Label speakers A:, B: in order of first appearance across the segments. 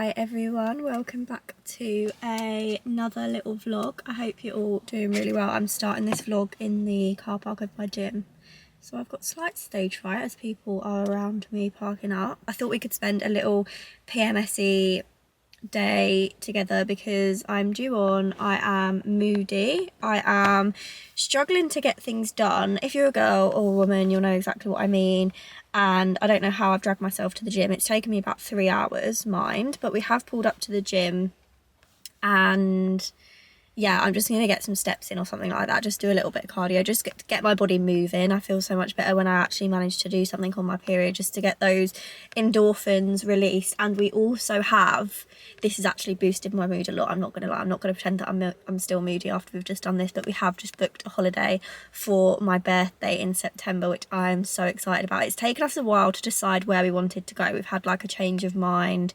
A: Hi everyone, welcome back to another little vlog. I hope you're all doing really well. I'm starting this vlog in the car park of my gym. So I've got slight stage fright as people are around me parking up. I thought we could spend a little PMSy day together because I'm due on, I am moody, I am struggling to get things done. If you're a girl or a woman, you'll know exactly what I mean. And I don't know how I've dragged myself to the gym. It's taken me about 3 hours, mind, but we have pulled up to the gym and yeah, I'm just going to get some steps in or something like that, just do a little bit of cardio, just get my body moving. I feel so much better when I actually manage to do something on my period, just to get those endorphins released. And we also have, this has actually boosted my mood a lot, I'm not going to lie, I'm not going to pretend that I'm still moody after we've just done this, but we have just booked a holiday for my birthday in September, which I'm so excited about. It's taken us a while to decide where we wanted to go. We've had like a change of mind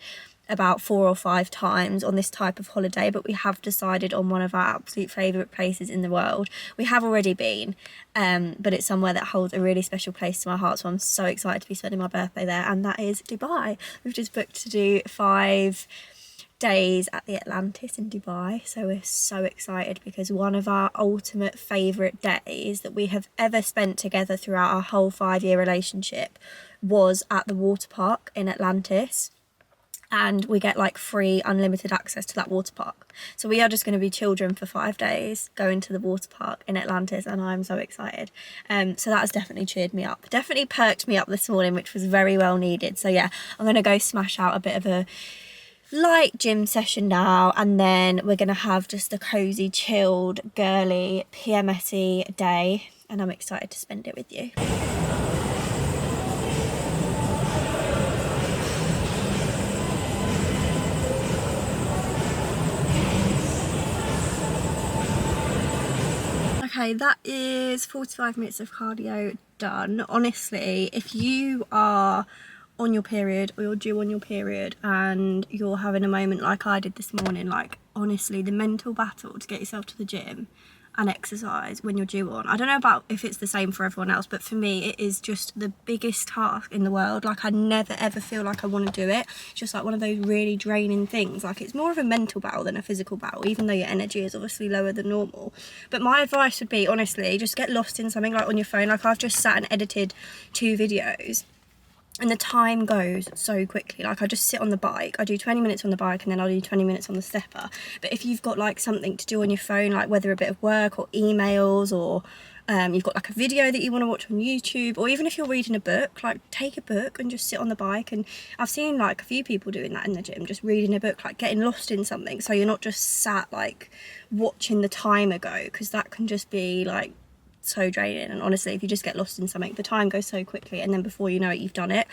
A: about 4 or 5 times on this type of holiday, but we have decided on one of our absolute favourite places in the world. We have already been, but it's somewhere that holds a really special place to my heart, so I'm so excited to be spending my birthday there, and that is Dubai. We've just booked to do 5 days at the Atlantis in Dubai, so we're so excited because one of our ultimate favourite days that we have ever spent together throughout our whole 5-year relationship was at the water park in Atlantis. And we get like free unlimited access to that water park, so we are just going to be children for 5 days going to the water park in Atlantis, and I'm so excited. So that has definitely cheered me up, definitely perked me up this morning, which was very well needed. So yeah, I'm going to go smash out a bit of a light gym session now, and then we're going to have just a cozy, chilled, girly, PMSy day, and I'm excited to spend it with you. Okay, that is 45 minutes of cardio done. Honestly, if you are on your period or you're due on your period and you're having a moment like I did this morning, like honestly, the mental battle to get yourself to the gym and exercise when you're due on, I don't know about if it's the same for everyone else, but for me it is just the biggest task in the world. Like I never ever feel like I want to do it. It's just like one of those really draining things. Like it's more of a mental battle than a physical battle, even though your energy is obviously lower than normal. But my advice would be, honestly, just get lost in something, like on your phone. Like I've just sat and edited 2 videos and the time goes so quickly. Like I just sit on the bike, I do 20 minutes on the bike and then I'll do 20 minutes on the stepper. But if you've got like something to do on your phone, like whether a bit of work or emails, or you've got like a video that you want to watch on YouTube, or even if you're reading a book, like take a book and just sit on the bike. And I've seen like a few people doing that in the gym, just reading a book, like getting lost in something, so you're not just sat like watching the timer go, because that can just be like so draining. And honestly, if you just get lost in something, the time goes so quickly, and then before you know it, you've done it.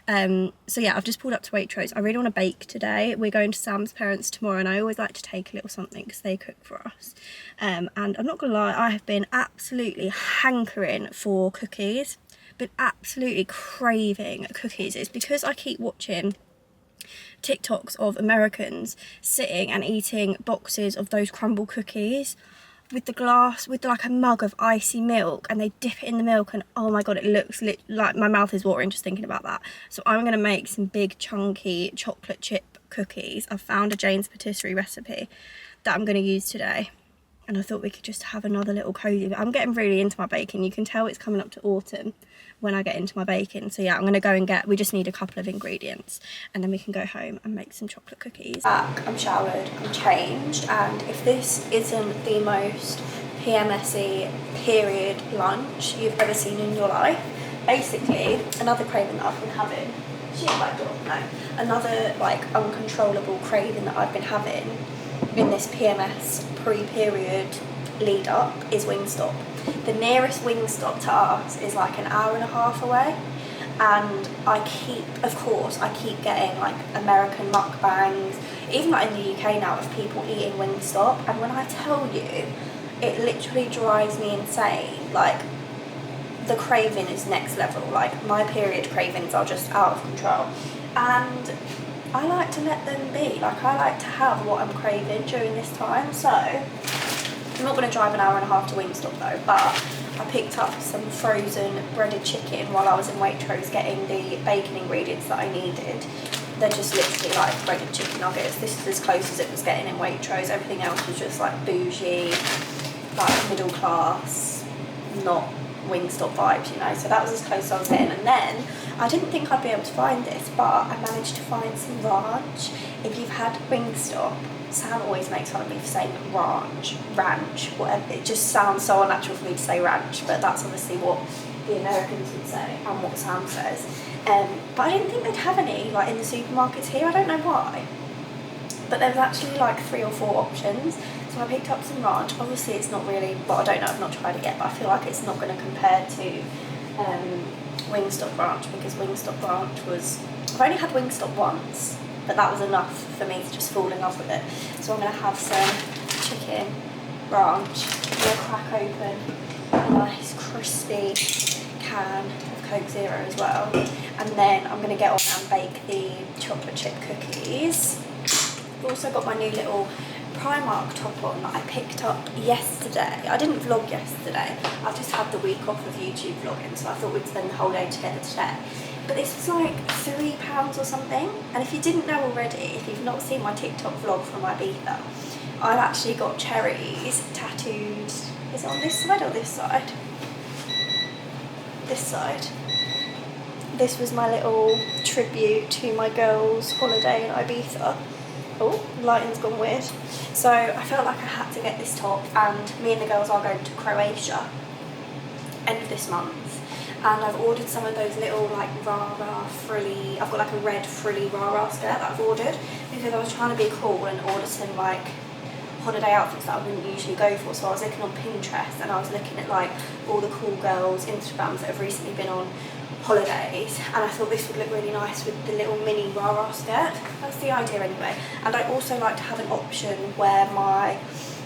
A: So yeah, I've just pulled up to Waitrose. I really want to bake today. We're going to Sam's parents tomorrow, and I always like to take a little something because they cook for us. And I'm not gonna lie, I have been absolutely hankering for cookies, been absolutely craving cookies. It's because I keep watching TikToks of Americans sitting and eating boxes of those crumble cookies with the glass, with like a mug of icy milk, and they dip it in the milk, and oh my god, it looks like my mouth is watering just thinking about that. So I'm going to make some big chunky chocolate chip cookies. I've found a Jane's patisserie recipe that I'm going to use today, and I thought we could just have another little cozy. I'm getting really into my baking. You can tell it's coming up to autumn when I get into my baking. So yeah, I'm going to go and we just need a couple of ingredients, and then we can go home and make some chocolate cookies. Back, I'm showered, I'm changed, and if this isn't the most PMSy period lunch you've ever seen in your life, basically another craving that I've been having, another like uncontrollable craving that I've been having in this PMS pre-period lead up is Wingstop. The nearest Wingstop to us is like an hour and a half away, and I keep getting like American mukbangs, even like in the UK now, of people eating Wingstop, and when I tell you, it literally drives me insane. Like the craving is next level. Like my period cravings are just out of control, and I like to let them be. Like I like to have what I'm craving during this time. So I'm not going to drive an hour and a half to Wingstop though, but I picked up some frozen breaded chicken while I was in Waitrose getting the bacon ingredients that I needed. they're just literally like breaded chicken nuggets. This is as close as it was getting in Waitrose. Everything else was just like bougie, like middle class, not Wingstop vibes, you know. So that was as close as I was getting. And then I didn't think I'd be able to find this, but I managed to find some ranch. If you've had Wingstop, Sam always makes fun of me for saying ranch, whatever. It just sounds so unnatural for me to say ranch, but that's obviously what the Americans would say and what Sam says. But I didn't think they'd have any like in the supermarkets here. I don't know why, but there was actually like 3 or 4 options. So I picked up some ranch. Obviously it's not really, well, I don't know, I've not tried it yet, but I feel like it's not going to compare to Wingstop ranch, because Wingstop ranch was, I've only had Wingstop once, but that was enough for me to just fall in love with it. So I'm going to have some chicken ranch. I'm going to crack open a nice crispy can of Coke Zero as well, and then I'm going to get on and bake the chocolate chip cookies. I've also got my new little Primark top on that I picked up yesterday. I didn't vlog yesterday, I've just had the week off of YouTube vlogging, so I thought we'd spend the whole day together today. But this was like £3 or something, and if you didn't know already, if you've not seen my TikTok vlog from Ibiza, I've actually got cherries tattooed, is it on this side or this side? This side. This was my little tribute to my girls' holiday in Ibiza. Oh, lighting's gone weird. So I felt like I had to get this top, and me and the girls are going to Croatia end of this month. And I've ordered some of those little like rah-rah frilly, I've got like a red frilly rah-rah skirt that I've ordered, because I was trying to be cool and order some like holiday outfits that I wouldn't usually go for. So I was looking on Pinterest, and I was looking at like all the cool girls Instagrams that have recently been on holidays, and I thought this would look really nice with the little mini rah-rah skirt. That's the idea anyway. And I also like to have an option where my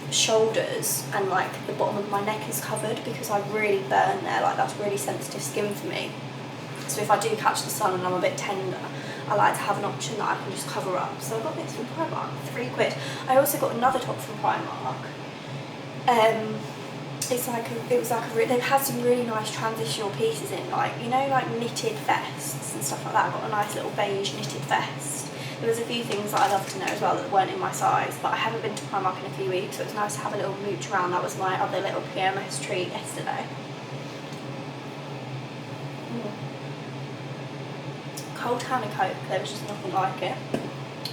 A: shoulders and like the bottom of my neck is covered, because I really burn there, like that's really sensitive skin for me. So if I do catch the sun and I'm a bit tender, I like to have an option that I can just cover up. So I got this from Primark, £3. I also got another top from Primark. They've had some really nice transitional pieces in, like, you know, like knitted vests and stuff like that. I got a nice little beige knitted vest. There was a few things that I loved to know as well that weren't in my size, but I haven't been to Primark in a few weeks, so it's nice to have a little mooch around. That was my other little PMS treat yesterday. Cold can of Coke, there was just nothing like it.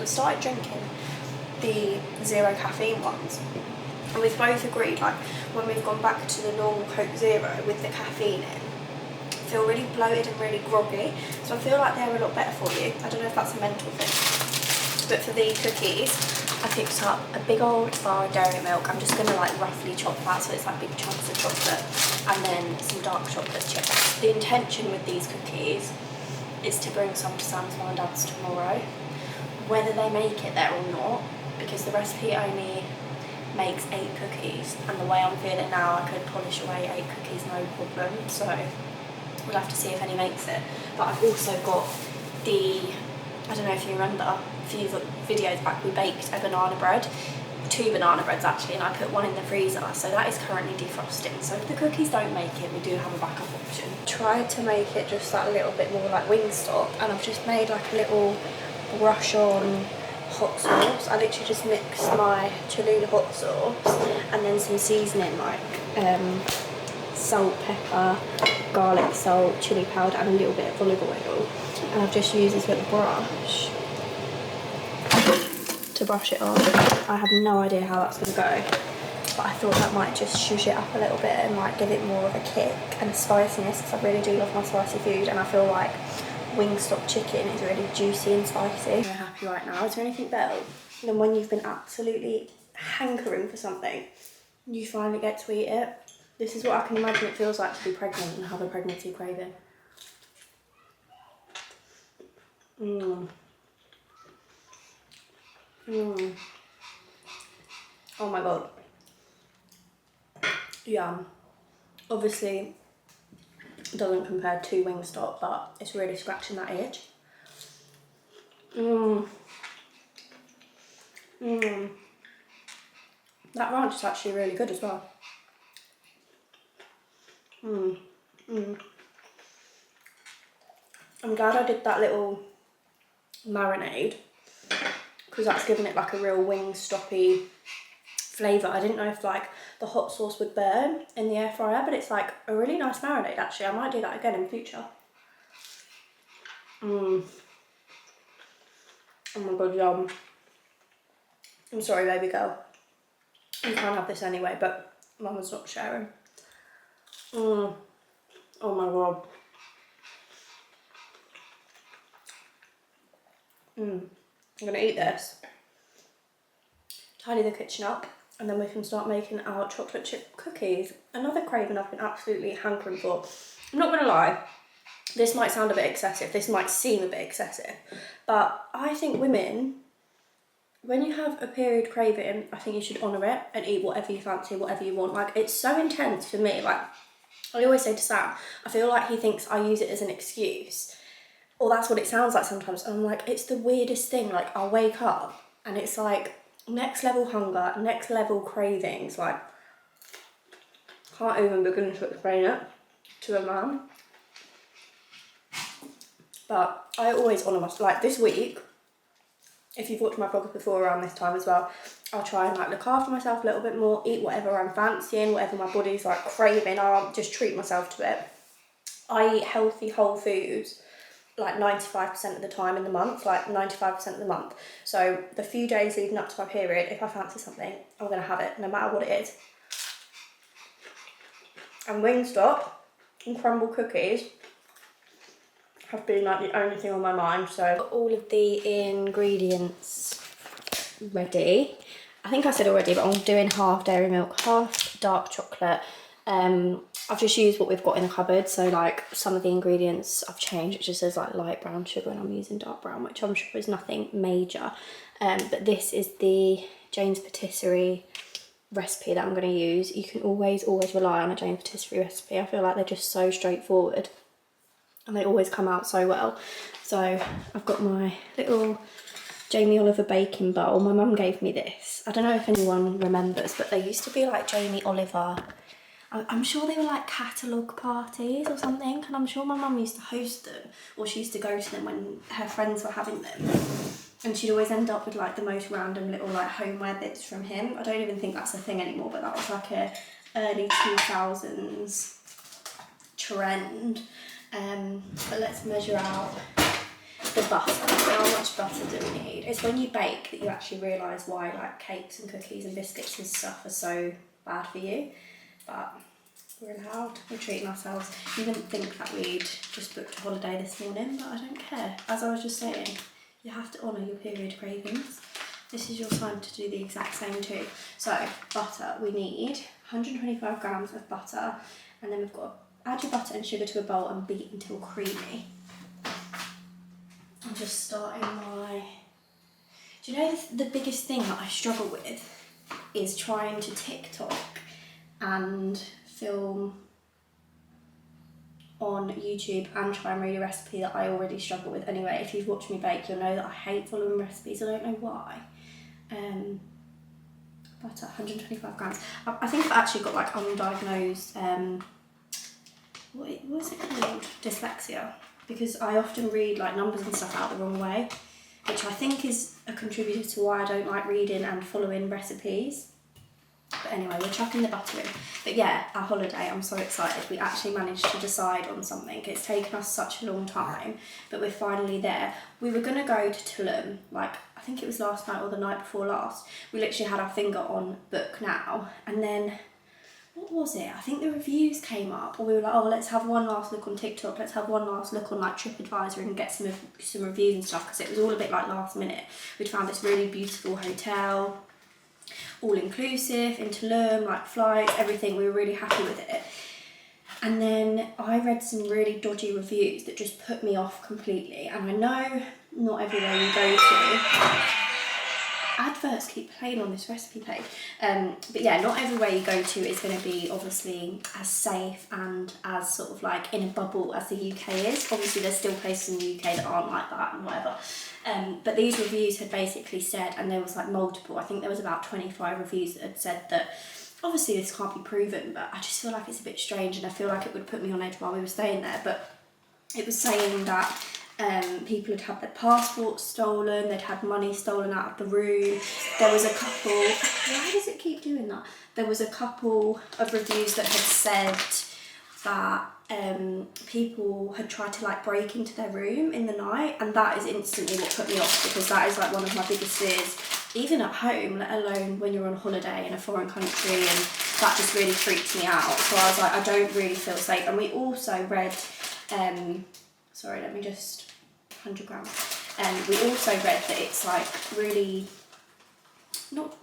A: I started drinking the zero caffeine ones, and we've both agreed, like, when we've gone back to the normal Coke Zero with the caffeine in, I feel really bloated and really groggy, so I feel like they're a lot better for you. I don't know if that's a mental thing. But for the cookies, I picked up a big old bar of dairy milk. I'm just going to like roughly chop that so it's like big chunks of chocolate, and then some dark chocolate chips. The intention with these cookies is to bring some to Sam's mum and dad's tomorrow, whether they make it there or not, because the recipe only makes 8 cookies, and the way I'm feeling now, I could polish away 8 cookies no problem, so we'll have to see if any makes it. But I've also got the, I don't know if you remember, a few videos back we baked a banana bread, 2 banana breads actually, and I put one in the freezer, so that is currently defrosting. So if the cookies don't make it, we do have a backup option. Tried to make it just that little bit more like Wingstop, and I've just made like a little brush on hot sauce. I literally just mixed my Cholula hot sauce and then some seasoning like salt, pepper, garlic, salt, chili powder, and a little bit of olive oil. And I've just used this little brush to brush it on. I have no idea how that's going to go, but I thought that might just shush it up a little bit and might give it more of a kick and spiciness, because I really do love my spicy food, and I feel like Wingstop chicken is really juicy and spicy. I'm very happy right now. Is there anything better than when you've been absolutely hankering for something, you finally get to eat it? This is what I can imagine it feels like to be pregnant and have a pregnancy craving. Oh my god. Yum. Obviously, it doesn't compare to Wingstop, but it's really scratching that itch. That ranch is actually really good as well. I'm glad I did that little marinade, because that's giving it like a real Wingstoppy flavour. I didn't know if like the hot sauce would burn in the air fryer, but it's like a really nice marinade actually. I might do that again in future. Oh my god, yum. I'm sorry, baby girl. You can't have this anyway, but Mama's not sharing. Oh my god. I'm gonna eat this, tidy the kitchen up, and then we can start making our chocolate chip cookies. Another craving I've been absolutely hankering for. I'm not gonna lie, this might sound a bit excessive, this might seem a bit excessive, but I think women, when you have a period craving, I think you should honour it and eat whatever you fancy, whatever you want. Like, it's so intense for me. Like, I always say to Sam, I feel like he thinks I use it as an excuse, or that's what it sounds like sometimes. And I'm like, it's the weirdest thing. Like, I'll wake up and it's like next level hunger, next level cravings. Like, can't even begin to explain it to a man. But I always honour myself. Like, this week, if you've watched my vlogs before around this time as well, I'll try and like look after myself a little bit more, eat whatever I'm fancying, whatever my body's like craving, I'll just treat myself to it. I eat healthy whole foods like 95% of the time in the month, like 95% of the month. So the few days leading up to my period, if I fancy something, I'm gonna have it no matter what it is. And Wingstop and crumble cookies have been like the only thing on my mind. So all of the ingredients ready. I think I said already, but I'm doing half dairy milk, half dark chocolate. I've just used what we've got in the cupboard, so like some of the ingredients I've changed. It just says like light brown sugar and I'm using dark brown, which I'm sure is nothing major. But this is the Jane's Patisserie recipe that I'm going to use. You can always rely on a Jane's Patisserie recipe. I feel like they're just so straightforward and they always come out so well. So I've got my little Jamie Oliver baking bowl. My mum gave me this. I don't know if anyone remembers, but they used to be like Jamie Oliver, I'm sure they were like catalogue parties or something, and I'm sure my mum used to host them, or she used to go to them when her friends were having them, and she'd always end up with like the most random little like homeware bits from him. I don't even think that's a thing anymore, but that was like a early 2000s trend. But let's measure out the butter. How much butter do we need? It's when you bake that you actually realise why like cakes and cookies and biscuits and stuff are so bad for you. But we're allowed, we're treating ourselves. You wouldn't think that we'd just booked a holiday this morning, but I don't care. As I was just saying, you have to honour your period cravings. This is your time to do the exact same too. So, butter, we need 125 grams of butter, and then we've got to add your butter and sugar to a bowl and beat until creamy. I'm just starting my... Do you know the biggest thing that I struggle with is trying to TikTok and film on YouTube and try and read a recipe that I already struggle with anyway. If you've watched me bake, you'll know that I hate following recipes. I don't know why. Butter, 125 grams. I think I've actually got like undiagnosed, what is it called? Dyslexia. Because I often read like numbers and stuff out the wrong way, which I think is a contributor to why I don't like reading and following recipes. But anyway, we're chucking the butter in. But yeah, our holiday, I'm so excited. We actually managed to decide on something. It's taken us such a long time, but we're finally there. We were going to go to Tulum, like, I think it was last night or the night before last. We literally had our finger on book now. And then, what was it? I think the reviews came up, or we were like, oh, let's have one last look on TikTok. Let's have one last look on like TripAdvisor and get some reviews and stuff, because it was all a bit like last minute. We'd found this really beautiful hotel, all-inclusive, in Tulum, like flights, everything. We were really happy with it. And then I read some really dodgy reviews that just put me off completely. And I know not everywhere you go to, adverts keep playing on this recipe page, but yeah, not everywhere you go to is going to be obviously as safe and as sort of like in a bubble as the UK is. Obviously there's still places in the UK that aren't like that and whatever. But these reviews had basically said, and there was like multiple, I think there was about 25 reviews that had said that obviously this can't be proven, but I just feel like it's a bit strange and I feel like it would put me on edge while we were staying there. But it was saying that People had had their passports stolen, they'd had money stolen out of the room. There was a couple, why does it keep doing that? There was a couple of reviews that had said that people had tried to like break into their room in the night, and that is instantly what put me off, because that is like one of my biggest fears, even at home, let alone when you're on holiday in a foreign country, and that just really freaked me out. So I was like, I don't really feel safe. And we also read, sorry, let me just, 100 grams. We also read that it's like really, not,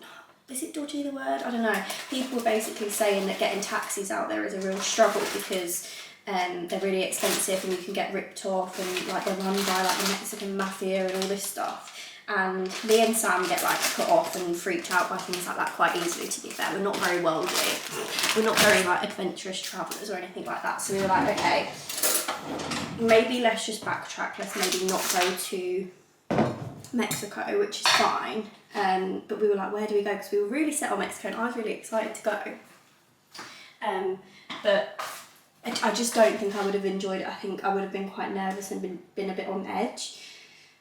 A: is it dodgy the word? I don't know. People were basically saying that getting taxis out there is a real struggle, because they're really expensive and you can get ripped off, and like they're run by like the Mexican mafia and all this stuff. And me and Sam get like put off and freaked out by things like that quite easily, to be fair. We're not very worldly. We're not very like adventurous travellers or anything like that. So we were like, okay, maybe let's just backtrack. Let's maybe not go to Mexico, which is fine. But we were like, where do we go? Because we were really set on Mexico and I was really excited to go. But I just don't think I would have enjoyed it. I think I would have been quite nervous and been a bit on edge.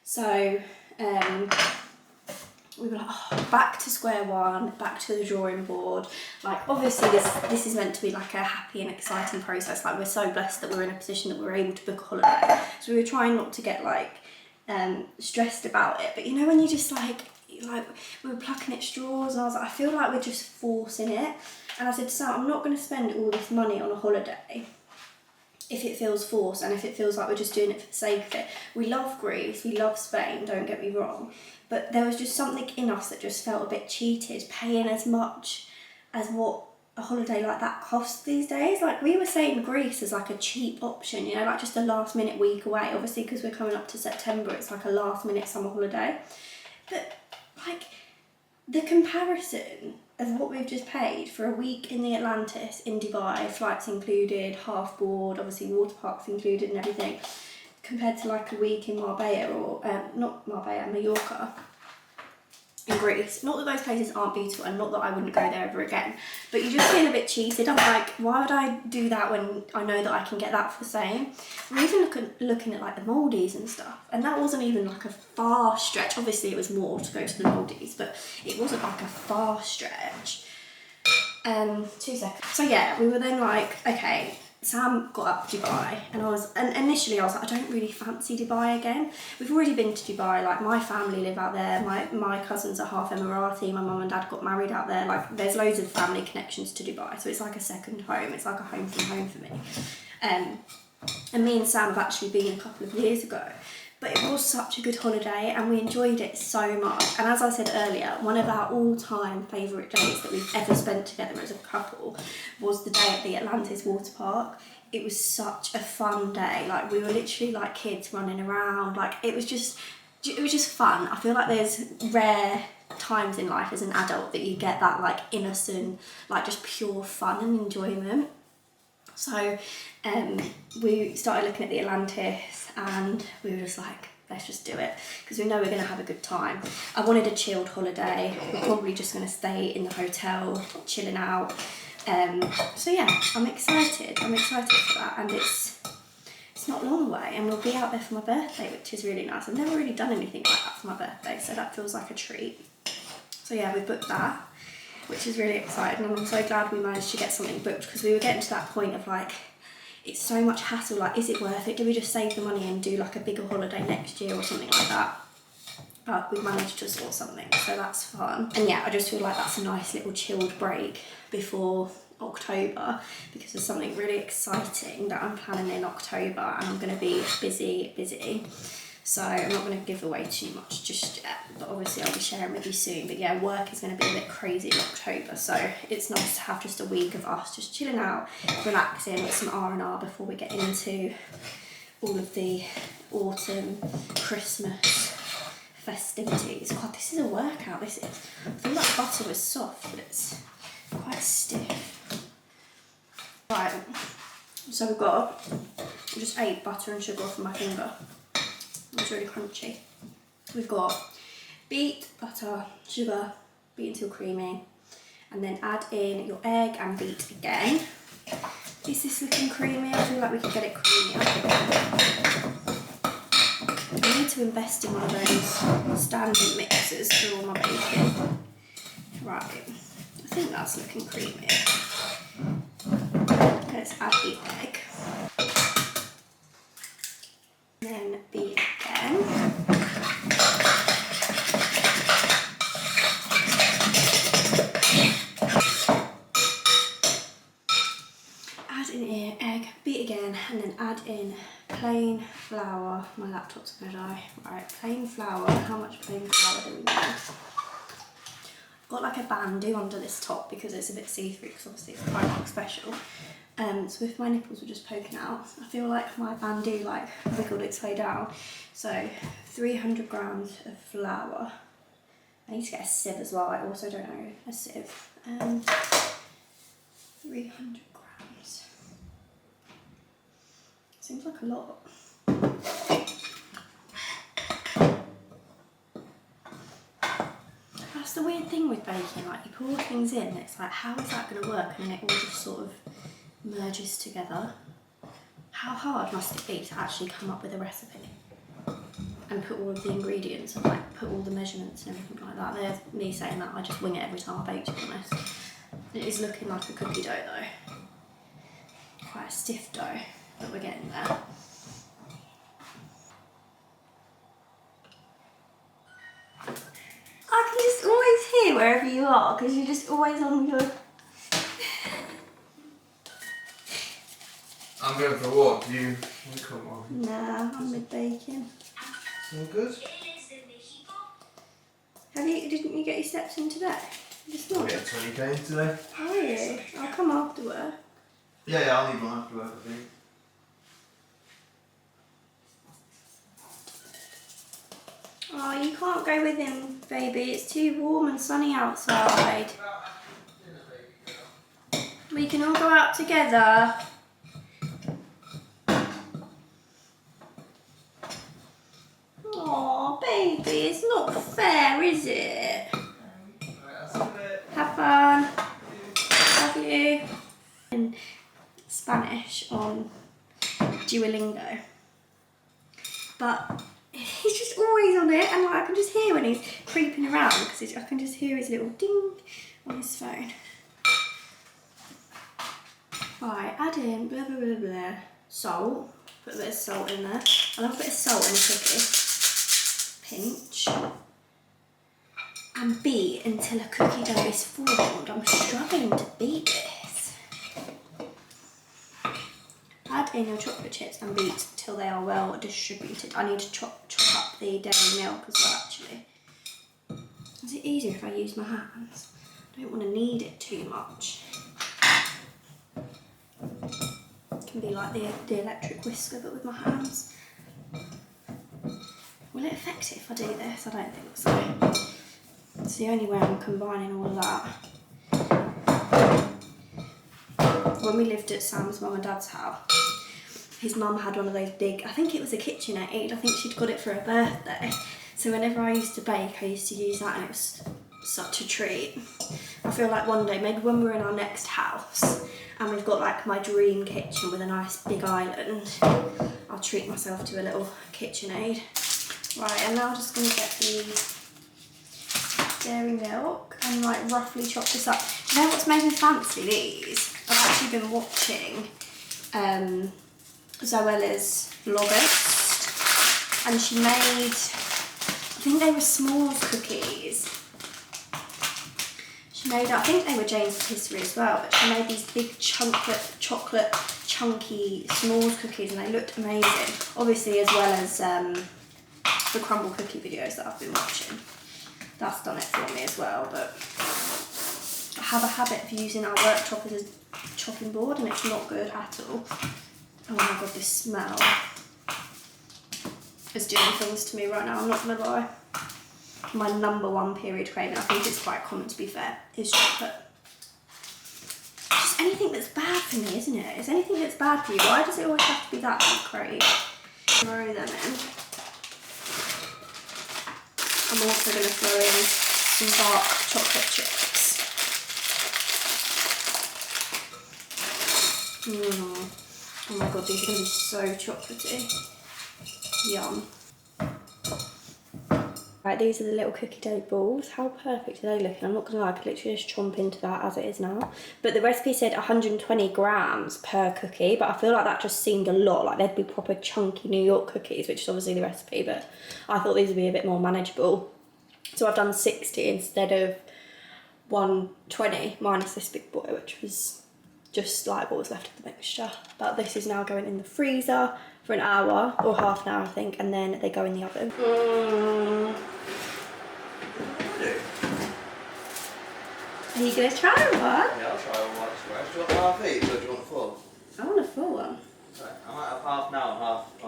A: So we were like, oh, back to square one, back to the drawing board. Like, obviously this is meant to be like a happy and exciting process. Like, we're so blessed that we're in a position that we're able to book a holiday. So we were trying not to get like stressed about it. But you know, when you just like we were plucking at straws, and I was like, I feel like we're just forcing it. And I said, Sam, I'm not going to spend all this money on a holiday if it feels forced and if it feels like we're just doing it for the sake of it. We love Greece, we love Spain, don't get me wrong, but there was just something in us that just felt a bit cheated, paying as much as what a holiday like that costs these days. Like, we were saying Greece is like a cheap option, you know, like just a last minute week away. Obviously, because we're coming up to September, it's like a last minute summer holiday. But like, the comparison of what we've just paid for a week in the Atlantis in Dubai, flights included, half board, obviously water parks included and everything, compared to like a week in Marbella, or not Marbella, Mallorca in Greece. Not that those places aren't beautiful, and not that I wouldn't go there ever again, but you just feel a bit cheated. I'm like, why would I do that when I know that I can get that for the same? We're even looking at like the Maldives and stuff, and that wasn't even like a far stretch. Obviously it was more to go to the Maldives, but it wasn't like a far stretch. 2 seconds. So yeah, we were then like, okay, Sam got up to Dubai, and initially I was like, I don't really fancy Dubai again. We've already been to Dubai, like my family live out there, my cousins are half Emirati, my mum and dad got married out there, like there's loads of family connections to Dubai, so it's like a second home, it's like a home from home for me. And me and Sam have actually been a couple of years ago, but it was such a good holiday and we enjoyed it so much. And as I said earlier, one of our all-time favourite days that we've ever spent together as a couple was the day at the Atlantis water park. It was such a fun day. Like, we were literally like kids running around. Like, it was just fun. I feel like there's rare times in life as an adult that you get that like innocent, like just pure fun and enjoyment. So we started looking at the Atlantis and we were just like, let's just do it, because we know we're going to have a good time. I wanted a chilled holiday. We're probably just going to stay in the hotel, chilling out. So yeah, I'm excited for that, and it's not long away, and we'll be out there for my birthday, which is really nice. I've never really done anything like that for my birthday, so that feels like a treat. So yeah, we've booked that, which is really exciting, and I'm so glad we managed to get something booked, because we were getting to that point of like, it's so much hassle, like, is it worth it? Do we just save the money and do like a bigger holiday next year or something like that? But we managed to sort something, so that's fun. And yeah, I just feel like that's a nice little chilled break before October, because there's something really exciting that I'm planning in October, and I'm going to be busy. So I'm not going to give away too much just yet, but obviously I'll be sharing with you soon. But yeah, work is going to be a bit crazy in October, so it's nice to have just a week of us just chilling out, relaxing with some R&R before we get into all of the autumn, Christmas festivities. God, this is a workout, this is. I thought that butter was soft, but it's quite stiff. Right, so we've got, I just ate butter and sugar off of my finger. It's really crunchy. We've got beet, butter, sugar, beat until creamy, and then add in your egg and beat again. Is this looking creamy? I feel like we could get it creamier. I need to invest in one of those standing mixers for all my baking. Right, I think that's looking creamy. Let's add the egg. And then beat again. Add in here egg, beat again, and then add in plain flour. My laptop's gonna die. Right, plain flour. How much plain flour do we need? I've got like a bandeau under this top because it's a bit see-through because obviously it's quite special. So if my nipples were just poking out, I feel like my bandeau like wiggled its way down. So 300 grams of flour. I need to get a sieve as well. I also don't know a sieve. 300 grams. Seems like a lot. That's the weird thing with baking, like you pour things in and it's like, how is that going to work? And then it all just sort of merges together. How hard must it be to actually come up with a recipe and put all of the ingredients and like put all the measurements and everything like that? There's me saying that, I just wing it every time I bake, to be honest. It is looking like a cookie dough though. Quite a stiff dough, but we're getting there. I can just always hear wherever you are because you're just always on your...
B: I'm going for a walk. You come on.
A: Nah, I'm with baking.
B: All good?
A: Didn't you get your steps in today? This morning?
B: Yeah, 20k today.
A: Are you? I'll come after work.
B: Yeah, I'll need one after work, I think.
A: Oh, you can't go with him, baby. It's too warm and sunny outside. We can all go out together. Oh, baby, it's not fair, is it? Have fun. Love you. In Spanish on Duolingo. But he's just always on it, and like, I can just hear when he's creeping around because I can just hear his little ding on his phone. Right, add in blah blah blah blah. Salt. Put a bit of salt in there. I love a bit of salt in a cookie. Pinch. And beat until a cookie dough is formed. I'm struggling to beat this. Add in your chocolate chips and beat till they are well distributed. I need to chop up the dairy milk as well, actually. Is it easier if I use my hands? I don't want to knead it too much. It can be like the electric whisker, but with my hands. Will it affect it if I do this? I don't think so. It's the only way I'm combining all of that. When we lived at Sam's mum and dad's house, his mum had one of those big, I think it was a KitchenAid, I think she'd got it for her birthday. So whenever I used to bake, I used to use that and it was such a treat. I feel like one day, maybe when we're in our next house and we've got like my dream kitchen with a nice big island, I'll treat myself to a little KitchenAid. Right, and now I'm just going to get the dairy milk and like roughly chop this up. Do you know what's made me fancy these? I've actually been watching Zoella's vlogger, and she made, I think they were s'mores cookies. She made, I think they were Jane's Patisserie as well, but she made these big chocolate chunky s'mores cookies and they looked amazing. Obviously as well as the crumble cookie videos that I've been watching. That's done it for me as well, but I have a habit of using our worktop as a chopping board and it's not good at all. Oh my god, this smell is doing things to me right now, I'm not gonna lie. My #1 period craving, I think it's quite common to be fair, is chocolate. Just anything that's bad for me, isn't it? It's anything that's bad for you. Why does it always have to be that you crave? Throw them in. I'm also going to throw in some dark chocolate chips. Oh my god, these are going to be so chocolatey. Yum. Right, these are the little cookie dough balls. How perfect are they looking? I'm not gonna lie, I could literally just chomp into that as it is now. But the recipe said 120 grams per cookie, but I feel like that just seemed a lot. Like they'd be proper chunky New York cookies, which is obviously the recipe, but I thought these would be a bit more manageable. So I've done 60 instead of 120 minus this big boy, which was just like what was left of the mixture. But this is now going in the freezer for an hour or half an hour I think, and then they go in the oven. Are you gonna try one?
B: Yeah, I'll try one while it's fresh. Do you want half each or do you want a full?
A: I want a full one.
B: Right, I might have half now and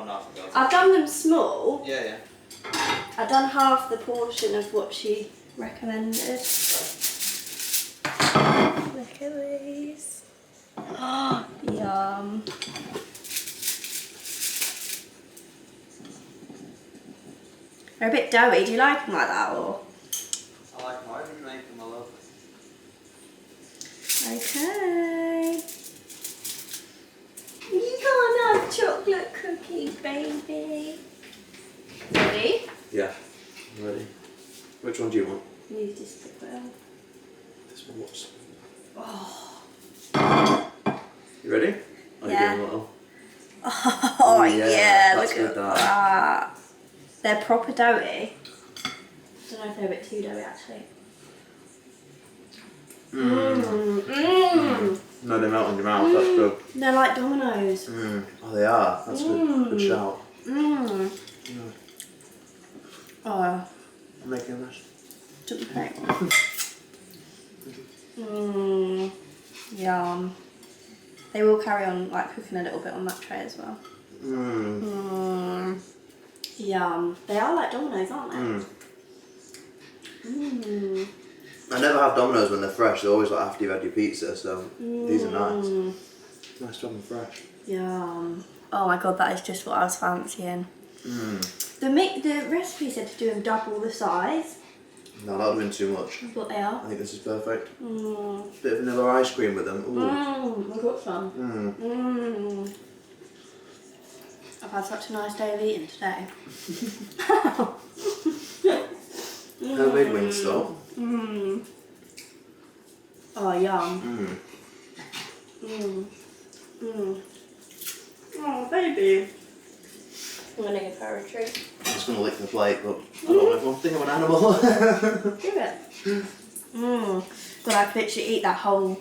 B: half ago.
A: I've done them small.
B: Yeah.
A: I've done half the portion of what she recommended. Look at these. Oh, yum. They're a bit doughy. Do you like them like that or?
B: I like them. I didn't make them, I love
A: Okay. You can't have chocolate cookies, baby. Ready?
B: Yeah, I'm ready. Which one do you want?
A: Use this bit well.
B: This one looks.
A: Oh.
B: You ready? Are
A: Yeah.
B: you doing a little?
A: Oh yeah,
B: that's
A: look at
B: good,
A: that. They're proper doughy. I don't know if they're a bit too doughy actually.
B: No, they melt in your mouth, that's good.
A: They're like Dominoes.
B: Oh, they are. That's good. Good shout. Yeah.
A: Oh,
B: I'm making a mess.
A: took the plate. Yum. They will carry on like cooking a little bit on that tray as well. Yum. They are like Dominoes, aren't they?
B: I never have Dominoes when they're fresh. They're always like after you've had your pizza, so these are nice. Nice to have them fresh.
A: Yum. Oh my god, that is just what I was fancying. The recipe said to do them double the size.
B: No, that would have been too much.
A: That's what they are.
B: I think this is perfect. Bit of vanilla ice cream with them. Ooh.
A: I've got some. I've had such a nice day of eating today.
B: Homemade Wingstop.
A: Oh, yum. Oh, baby. I'm gonna give her a treat.
B: I'm just gonna lick the plate, but I don't know if I think I'm an animal.
A: Give it. God, I could literally eat that whole.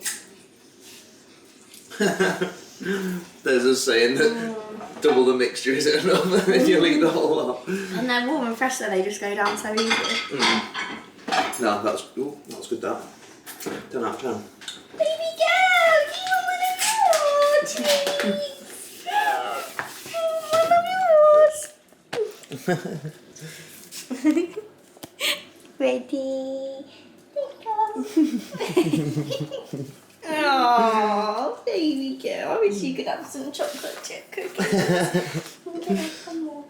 B: There's a saying that double the mixture isn't enough, and then you'll eat the whole lot.
A: And they're warm and fresh, so they just go down so easily.
B: No, that's good. That 10 out of 10.
A: Baby girl, do you want one of yours? Ready? Oh, baby girl. I wish you could have some chocolate chip cookies. I'm gonna have some more.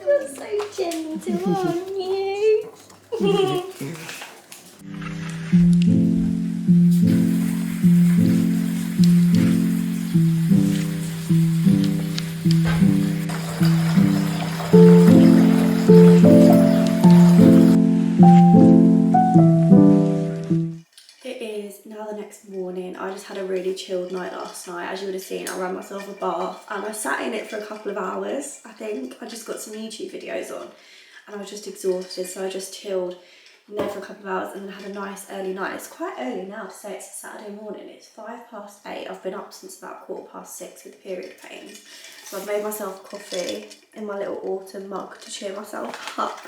A: You're so gentle, aren't you? It is now the next morning. I just had a really chilled night last night. As you would have seen, I ran myself a bath and I sat in it for a couple of hours, I think. I just got some YouTube videos on and I was just exhausted, so I just chilled in there for a couple of hours and then had a nice early night. It's quite early now to say it's a Saturday morning. It's 8:05. I've been up since about 6:15 with period pains. So I've made myself coffee in my little autumn mug to cheer myself up,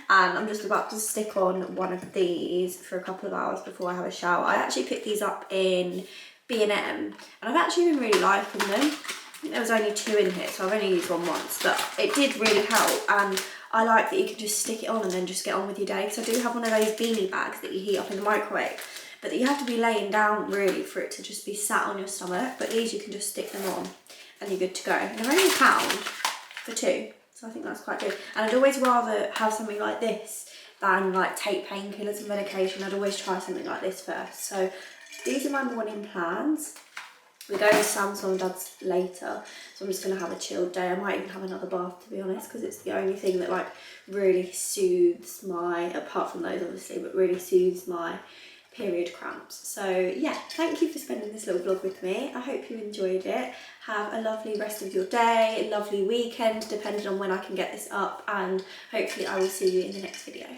A: and I'm just about to stick on one of these for a couple of hours before I have a shower. I actually picked these up in B&M and I've actually been really liking them. I think there was only 2 in here, so I've only used one once, but it did really help, and I like that you can just stick it on and then just get on with your day, because I do have one of those beanie bags that you heat up in the microwave, but that you have to be laying down really for it to just be sat on your stomach, but these you can just stick them on and you're good to go. And they're only £1 for 2, so I think that's quite good. And I'd always rather have something like this than like take painkillers and medication. I'd always try something like this first. So these are my morning plans. We're going to Sam's mum and dad's later, so I'm just going to have a chilled day. I might even have another bath, to be honest, because it's the only thing that like really soothes my, apart from those obviously, but really soothes my period cramps. So yeah, thank you for spending this little vlog with me. I hope you enjoyed it. Have a lovely rest of your day, a lovely weekend, depending on when I can get this up, and hopefully I will see you in the next video.